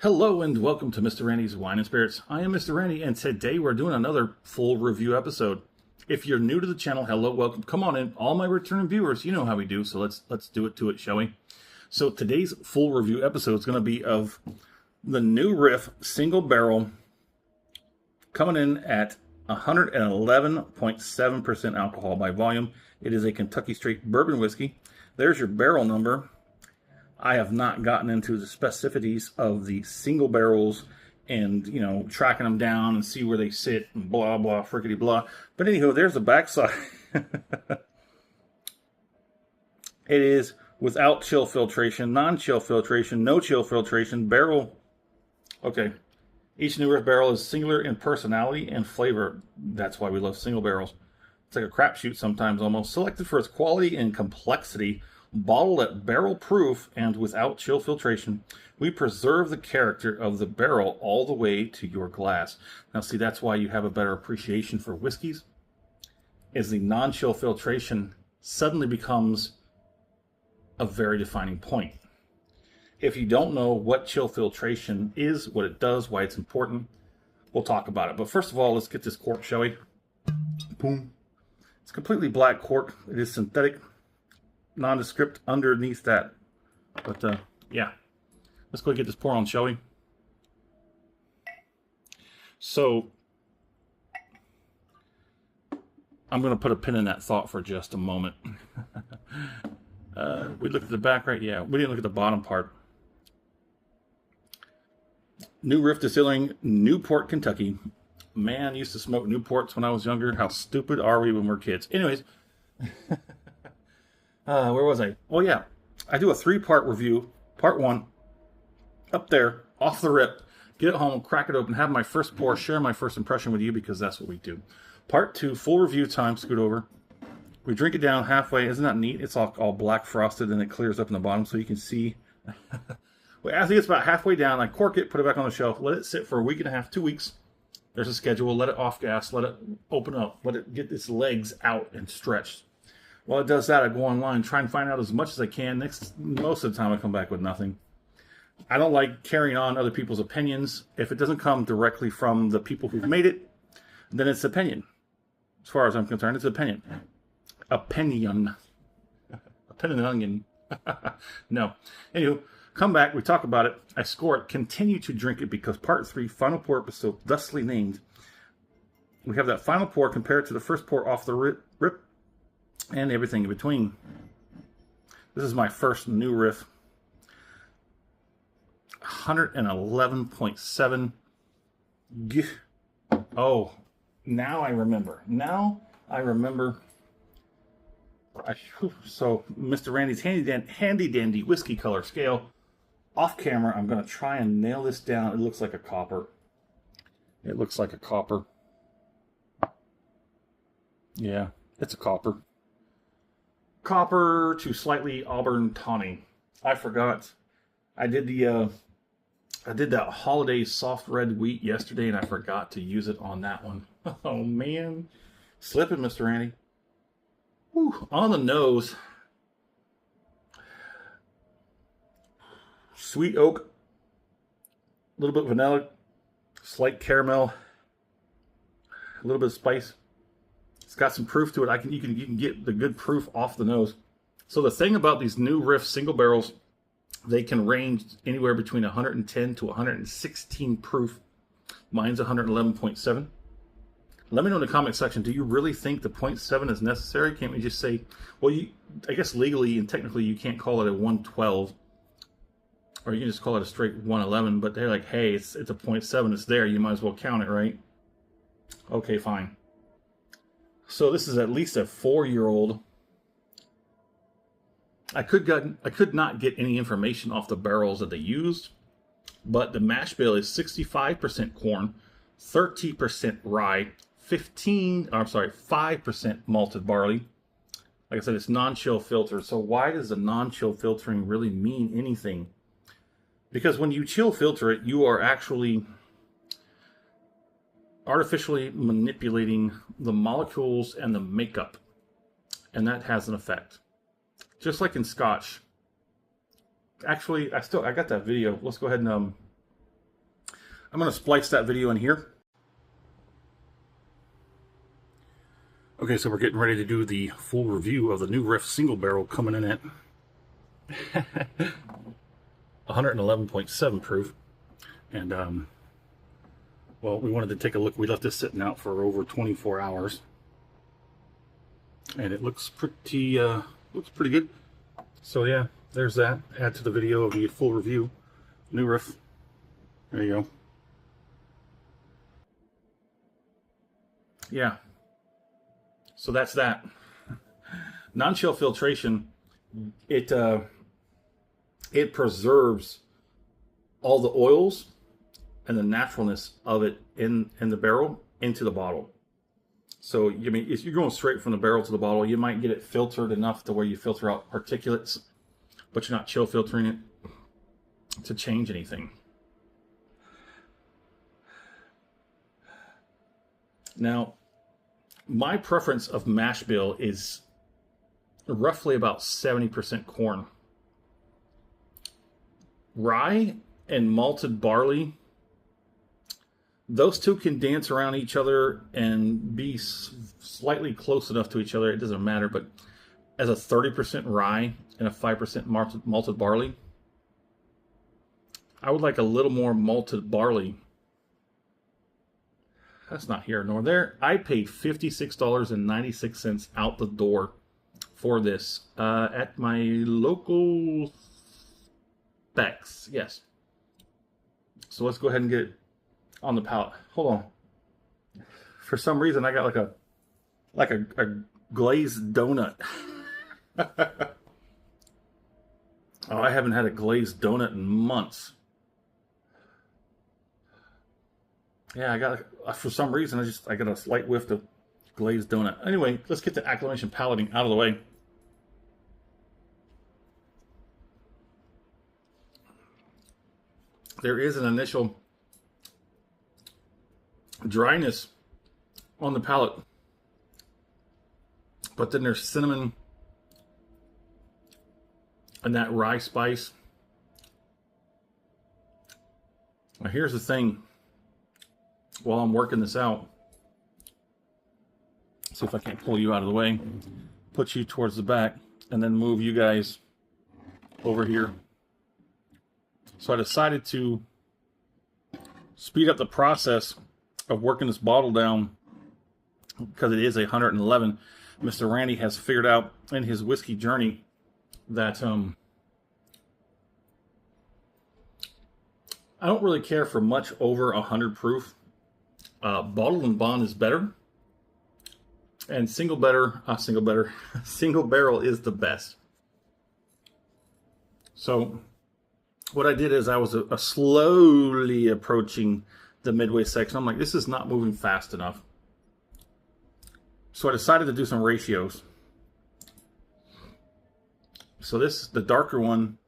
Hello and welcome to Mr. Randy's Wine and Spirits. I am Mr. Randy, and today we're doing another full review episode. If you're new to the channel, hello, welcome. Come on in. All my returning viewers, you know how we do, so let's do it to it, shall we? So today's full review episode is going to be of the new Riff single barrel coming in at 111.7% alcohol by volume. It is a Kentucky straight bourbon whiskey. There's your barrel number. I have not gotten into the specificities of the single barrels and, you know, tracking them down and see where they sit and blah, blah, frickety blah. But anyhow, there's the backside. It is without chill filtration, non-chill filtration, no chill filtration, barrel. Okay. Each new Riff barrel is singular in personality and flavor. That's why we love single barrels. It's like a crapshoot sometimes almost. Selected for its quality and complexity. Bottled at barrel proof and without chill filtration, we preserve the character of the barrel all the way to your glass. Now see, that's why you have a better appreciation for whiskeys, is the non-chill filtration suddenly becomes a very defining point. If you don't know what chill filtration is, what it does, why it's important, we'll talk about it. But first of all, let's get this cork, shall we? Boom. It's completely black cork. It is synthetic. Nondescript underneath that, but yeah, let's go get this pour on, shall we? So I'm going to put a pin in that thought for just a moment. We looked at the back, right? Yeah, we didn't look at the bottom part. New Riff Distilling, Newport, Kentucky. Man, I used to smoke Newports when I was younger. How stupid are we when we're kids? Anyways. Where was I? Oh yeah, I do a 3-part review. Part 1, up there, off the rip. Get it home, crack it open, have my first pour, share my first impression with you because that's what we do. Part 2, full review time, scoot over. We drink it down halfway. Isn't that neat? It's all black frosted and it clears up in the bottom so you can see. Well, as it gets about halfway down, I cork it, put it back on the shelf, let it sit for a week and a half, 2 weeks. There's a schedule. Let it off gas, let it open up, let it get its legs out and stretched. While it does that, I go online, try and find out as much as I can. Most of the time, I come back with nothing. I don't like carrying on other people's opinions. If it doesn't come directly from the people who've made it, then it's opinion. As far as I'm concerned, it's opinion. Opinion. Opinion. No. Anywho, come back, we talk about it, I score it, continue to drink it because part 3, final pour episode, thusly named. We have that final pour compared to the first pour off the rip. And everything in between. This is my first new Riff. 111.7. Oh, now I remember. So, Mr. Randy's handy dandy whiskey color scale. Off camera, I'm going to try and nail this down. It looks like a copper. Yeah, it's a copper. Copper to slightly auburn tawny. I forgot. I did that holiday soft red wheat yesterday, and I forgot to use it on that one. Oh man, slipping, Mr. Randy. Whew. On the nose, sweet oak, a little bit of vanilla, slight caramel, a little bit of spice. It's got some proof to it. You can get the good proof off the nose. So the thing about these new Riff single barrels, they can range anywhere between 110 to 116 proof. Mine's 111.7. Let me know in the comment section, do you really think the 0.7 is necessary? Can't we just say, well, I guess legally and technically you can't call it a 112. Or you can just call it a straight 111, but they're like, hey, it's a 0.7, it's there, you might as well count it, right? Okay, fine. So this is at least a 4-year-old. I could not get any information off the barrels that they used, but the mash bill is 65% corn, 30% rye, 5% malted barley. Like I said, it's non-chill filtered. So why does the non-chill filtering really mean anything? Because when you chill filter it, you are actually artificially manipulating the molecules and the makeup, and that has an effect. Just like in Scotch. Actually, I got that video. Let's go ahead and I'm going to splice that video in here. Okay, so we're getting ready to do the full review of the new Riff single barrel coming in at 111.7 proof. And, well, we wanted to take a look. We left this sitting out for over 24 hours. And it looks pretty good. So, yeah, there's that. Add to the video of the full review. New Riff. There you go. Yeah. So that's that. Non-chill filtration, it preserves all the oils and the naturalness of it in the barrel into the bottle. So, I mean, if you're going straight from the barrel to the bottle, you might get it filtered enough to where you filter out particulates, but you're not chill filtering it to change anything. Now, my preference of mash bill is roughly about 70% corn. Rye and malted barley, those two can dance around each other and be slightly close enough to each other. It doesn't matter, but as a 30% rye and a 5% malted barley, I would like a little more malted barley. That's not here nor there. I paid $56.96 out the door for this at my local Specs. Yes. So let's go ahead and get it on the palette. Hold on. For some reason, I got like a glazed donut. Oh, I haven't had a glazed donut in months. Yeah, I got, for some reason, I got a slight whiff of glazed donut. Anyway, let's get the acclimation palating out of the way. There is an initial dryness on the palate, but then there's cinnamon and that rye spice. Now here's the thing. While I'm working this out, see if I can't pull you out of the way, put you towards the back, and then move you guys over here. So I decided to speed up the process of working this bottle down because it is 111. Mr. Randy has figured out in his whiskey journey that I don't really care for much over 100 proof. Bottled and bond is better, and single barrel is the best. So what I did is I was slowly approaching the midway section. I'm like, this is not moving fast enough. So I decided to do some ratios. So the darker one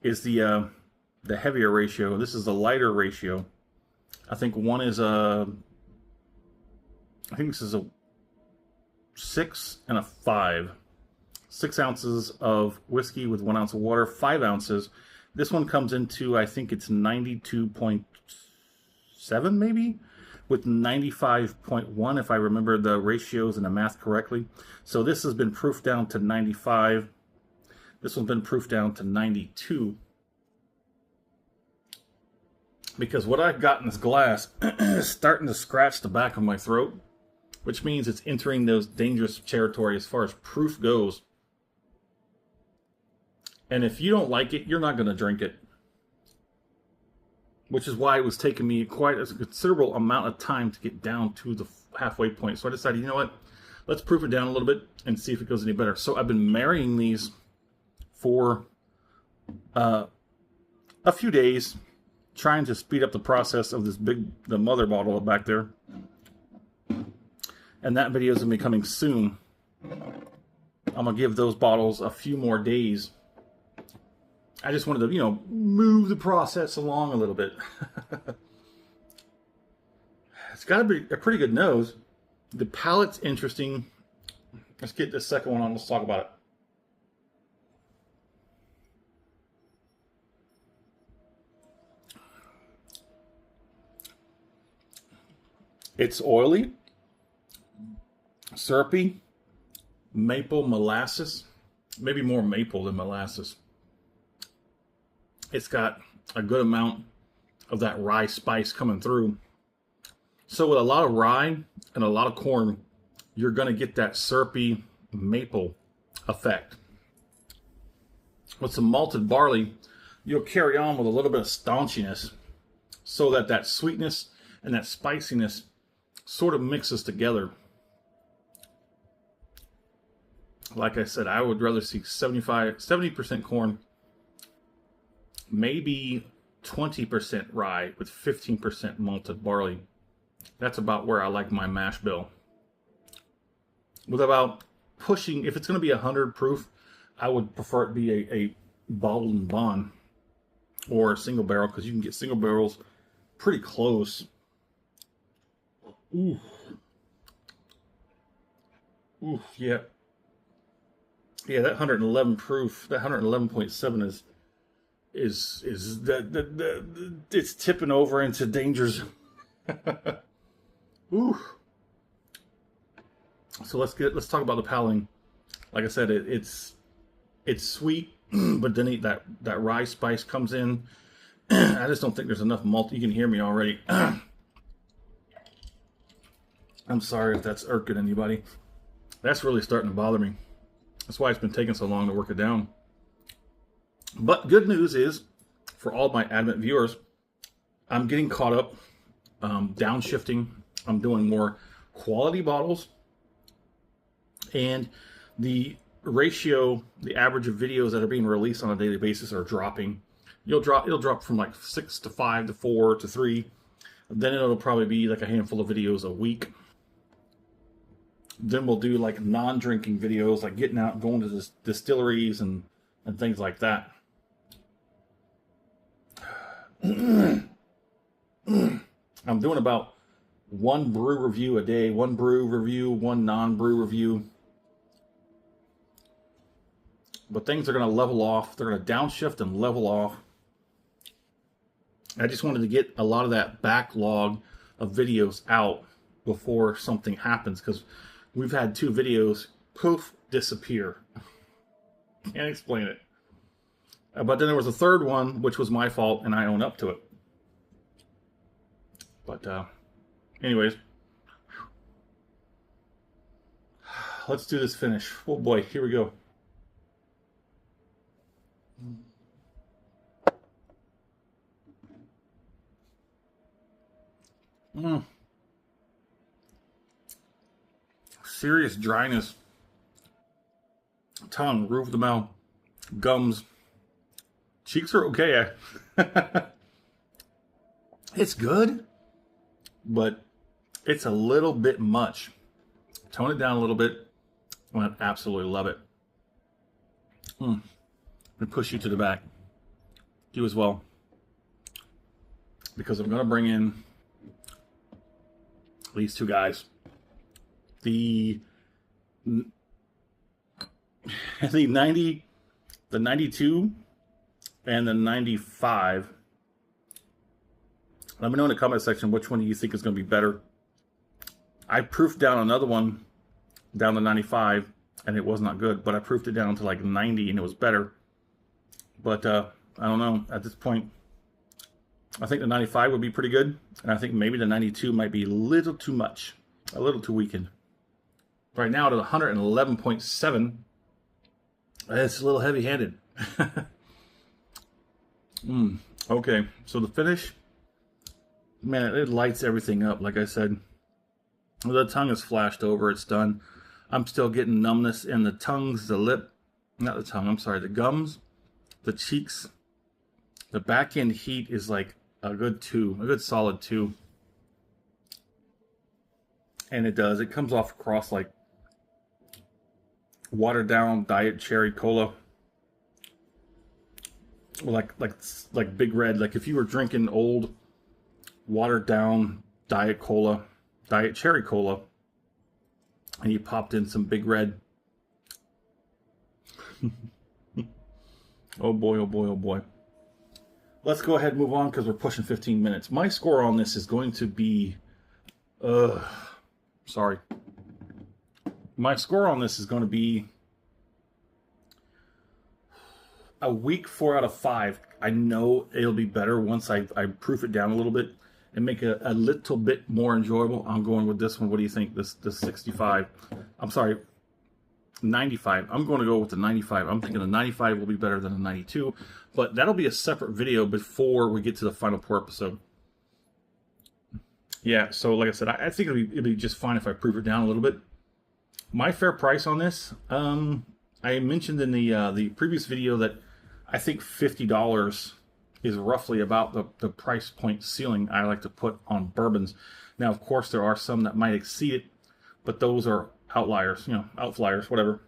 is the heavier ratio. This is the lighter ratio. I think one is I think this is a 6 and a 5. 6 ounces of whiskey with 1 ounce of water, 5 ounces. This one comes into, I think it's 92.7 maybe, with 95.1 if I remember the ratios and the math correctly. So this has been proofed down to 95. This one's been proofed down to 92. Because what I've got in this glass is starting to scratch the back of my throat, which means it's entering those dangerous territory as far as proof goes. And if you don't like it, you're not going to drink it. Which is why it was taking me quite a considerable amount of time to get down to the halfway point. So I decided, you know what? Let's proof it down a little bit and see if it goes any better. So I've been marrying these for a few days, trying to speed up the process of the mother bottle back there. And that video is going to be coming soon. I'm going to give those bottles a few more days. I just wanted to, move the process along a little bit. It's got to be a pretty good nose. The palate's interesting. Let's get this second one on. Let's talk about it. It's oily, syrupy, maple molasses, maybe more maple than molasses. It's got a good amount of that rye spice coming through. So with a lot of rye and a lot of corn, you're going to get that syrupy maple effect. With some malted barley, you'll carry on with a little bit of staunchiness so that that sweetness and that spiciness sort of mixes together. Like I said, I would rather see 70% corn, maybe 20% rye with 15% malted barley. That's about where I like my mash bill. With about pushing, if it's going to be 100 proof, I would prefer it be a bottled and bond or a single barrel, because you can get single barrels pretty close. Ooh. Ooh, yeah. Yeah, that 111 proof, that 111.7 is it's tipping over into dangers. Ooh. So let's talk about the palading. Like I said, it's sweet, but then that rye spice comes in. I just don't think there's enough malt. You can hear me already. I'm sorry if that's irking anybody. That's really starting to bother me. That's why it's been taking so long to work it down. But good news is, for all my Advent viewers, I'm getting caught up, downshifting. I'm doing more quality bottles, and the ratio, the average of videos that are being released on a daily basis are dropping. It'll drop from like 6 to 5 to 4 to 3. Then it'll probably be like a handful of videos a week. Then we'll do like non-drinking videos, like getting out, going to the distilleries and things like that. I'm doing about one brew review a day, one brew review, one non-brew review. But things are going to level off. They're going to downshift and level off. I just wanted to get a lot of that backlog of videos out before something happens, because we've had 2 videos, poof, disappear. Can't explain it. But then there was a third one, which was my fault, and I own up to it. But anyways, let's do this finish. Oh boy, here we go. Serious dryness. Tongue, roof of the mouth, gums. Cheeks are okay. It's good, but it's a little bit much. Tone it down a little bit. I absolutely love it. I'm gonna push you to the back. You as well. Because I'm gonna bring in these 2 guys. The 90, the 92, and the 95. Let me know in the comment section which one do you think is going to be better. I proofed down another one down to 95, and it was not good, but I proofed it down to like 90, and it was better. But I don't know. At this point, I think the 95 would be pretty good, and I think maybe the 92 might be a little too much, a little too weakened. Right now, at 111.7, it's a little heavy-handed. Okay, so the finish, man, it lights everything up. Like I said, the tongue is flashed over. It's done. I'm still getting numbness in the tongues, the lip, not the tongue, I'm sorry, the gums, the cheeks. The back end heat is like a good 2, a good solid 2. And it does. It comes off across like watered down diet cherry cola. Like Big Red. Like if you were drinking old watered down diet cola, diet cherry cola, and you popped in some Big Red. Oh boy, oh boy, oh boy. Let's go ahead and move on because we're pushing 15 minutes. My score on this is going to be Sorry. My score on this is going to be a weak 4 out of 5. I know it'll be better once I proof it down a little bit and make it a little bit more enjoyable. I'm going with this one. What do you think? This 65. I'm sorry, 95. I'm going to go with the 95. I'm thinking the 95 will be better than the 92, but that'll be a separate video before we get to the final pour episode. Yeah, so like I said, I think it'll be just fine if I proof it down a little bit. My fair price on this, I mentioned in the previous video that I think $50 is roughly about the price point ceiling I like to put on bourbons. Now, of course, there are some that might exceed it, but those are outliers, you know, outflyers, whatever.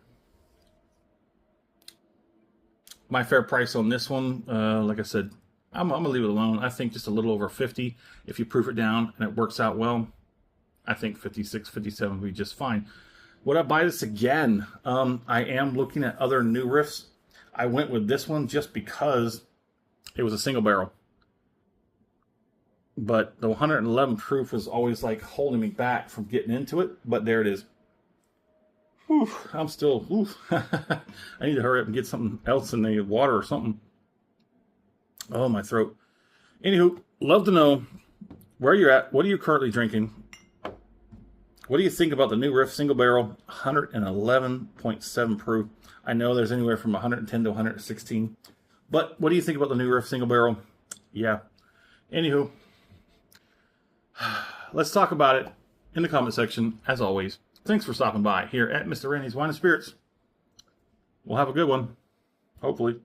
My fair price on this one, like I said, I'm going to leave it alone. I think just a little over 50. If you proof it down and it works out well, I think 56, 57 would be just fine. Would I buy this again? I am looking at other new Riffs. I went with this one just because it was a single barrel. But the 111 proof was always like holding me back from getting into it. But there it is. Whew, I'm still... Whew. I need to hurry up and get something else in the water or something. Oh, my throat. Anywho, love to know where you're at. What are you currently drinking? What do you think about the new Riff single barrel, 111.7 proof? I know there's anywhere from 110 to 116. But what do you think about the new Riff single barrel? Yeah. Anywho, let's talk about it in the comment section, as always. Thanks for stopping by here at Mr. Randy's Wine and Spirits. We'll have a good one, hopefully.